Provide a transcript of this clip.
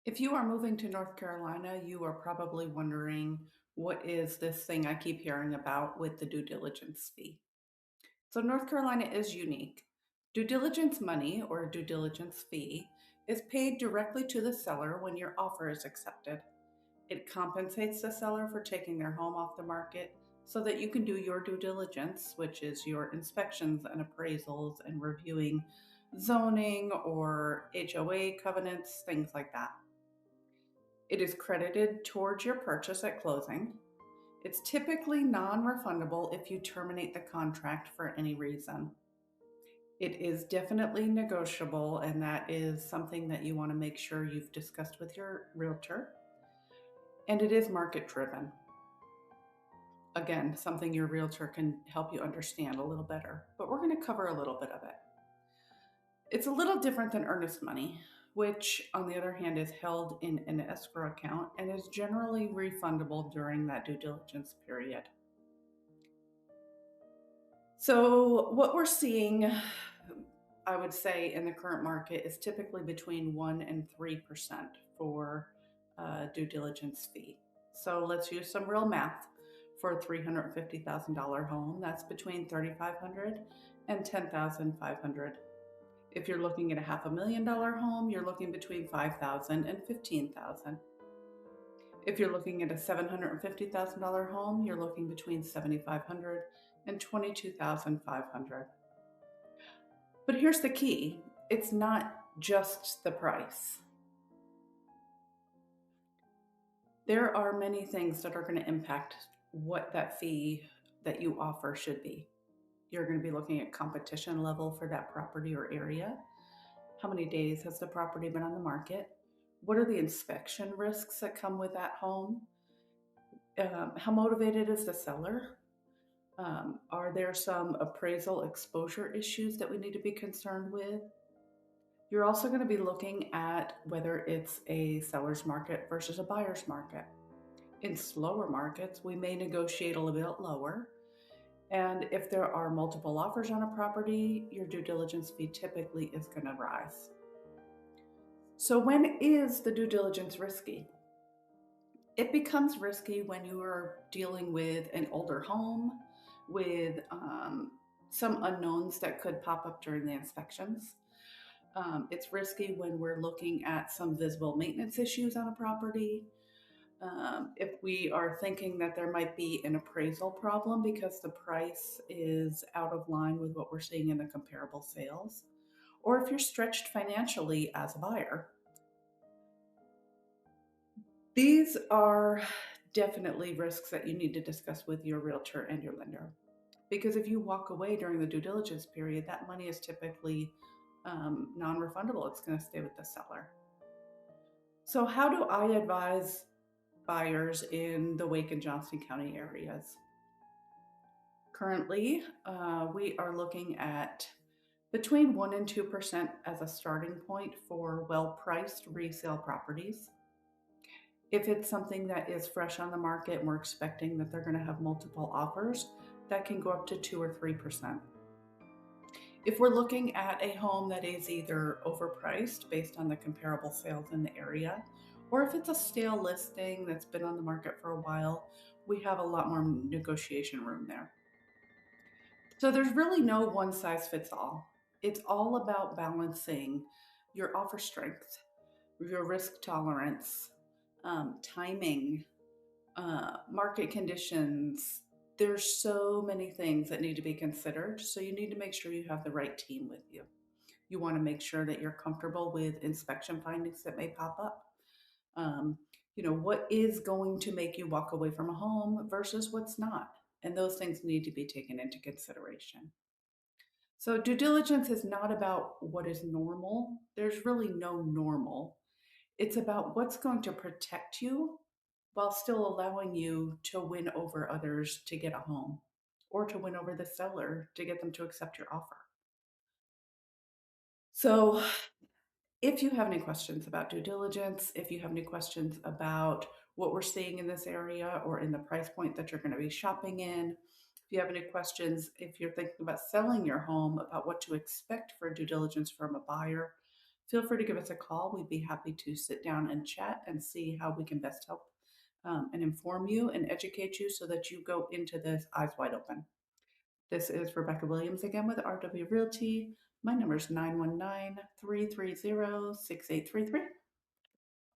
If you are moving to North Carolina, you are probably wondering what is this thing I keep hearing about with the due diligence fee? So, North Carolina is unique. Due diligence money or due diligence fee is paid directly to the seller when your offer is accepted. It compensates the seller for taking their home off the market so that you can do your due diligence, which is your inspections and appraisals and reviewing zoning or HOA covenants, things like that. It is credited towards your purchase at closing. It's typically non refundable if you terminate the contract for any reason. It is definitely negotiable, and that is something that you want to make sure you've discussed with your realtor. And it is market driven. Again, something your realtor can help you understand a little better, but we're going to cover a little bit of it. It's a little different than earnest money, which, on the other hand, is held in an escrow account and is generally refundable during that due diligence period. So, what we're seeing, I would say, in the current market is typically between 1 and 3% for due diligence fee. So, let's use some real math. For a $350,000 home, that's between $3,500 and $10,500. If you're looking at a $500,000 home, you're looking between $5,000 and $15,000. If you're looking at a $750,000 home, you're looking between $7,500 and $22,500. But here's the key, it's not just the price. There are many things that are going to impact what that fee that you offer should be. You're going to be looking at competition level for that property or area. How many days has the property been on the market? What are the inspection risks that come with that home? How motivated is the seller? Are there some appraisal exposure issues that we need to be concerned with? You're also going to be looking at whether it's a seller's market versus a buyer's market. In slower markets, we may negotiate a little bit lower. And if there are multiple offers on a property, your due diligence fee typically is going to rise. So, when is the due diligence risky? It becomes risky when you are dealing with an older home, with some unknowns that could pop up during the inspections. It's risky when we're looking at some visible maintenance issues on a property. If we are thinking that there might be an appraisal problem because the price is out of line with what we're seeing in the comparable sales, or if you're stretched financially as a buyer. These are definitely risks that you need to discuss with your realtor and your lender. Because if you walk away during the due diligence period, that money is typically non refundable. It's going to stay with the seller. So, how do I advise buyers in the Wake and Johnston County areas? Currently, we are looking at between 1 and 2% as a starting point for well priced resale properties. If it's something that is fresh on the market and we're expecting that they're going to have multiple offers, that can go up to 2 or 3%. If we're looking at a home that is either overpriced based on the comparable sales in the area, or if it's a stale listing that's been on the market for a while, we have a lot more negotiation room there. So there's really no one size fits all. It's all about balancing your offer strength, your risk tolerance, timing, market conditions. There's so many things that need to be considered. So you need to make sure you have the right team with you. You want to make sure that you're comfortable with inspection findings that may pop up. Um, what is going to make you walk away from a home versus what's not? And those things need to be taken into consideration. So, due diligence is not about what is normal. There's really no normal. It's about what's going to protect you while still allowing you to win over others to get a home or to win over the seller to get them to accept your offer. So, if you have any questions about due diligence, if you have any questions about what we're seeing in this area or in the price point that you're going to be shopping in, if you have any questions, if you're thinking about selling your home, about what to expect for due diligence from a buyer, feel free to give us a call. We'd be happy to sit down and chat and see how we can best help and inform you and educate you so that you go into this eyes wide open. This is Rebecca Williams again with RW Realty. My number is 919 330 6833.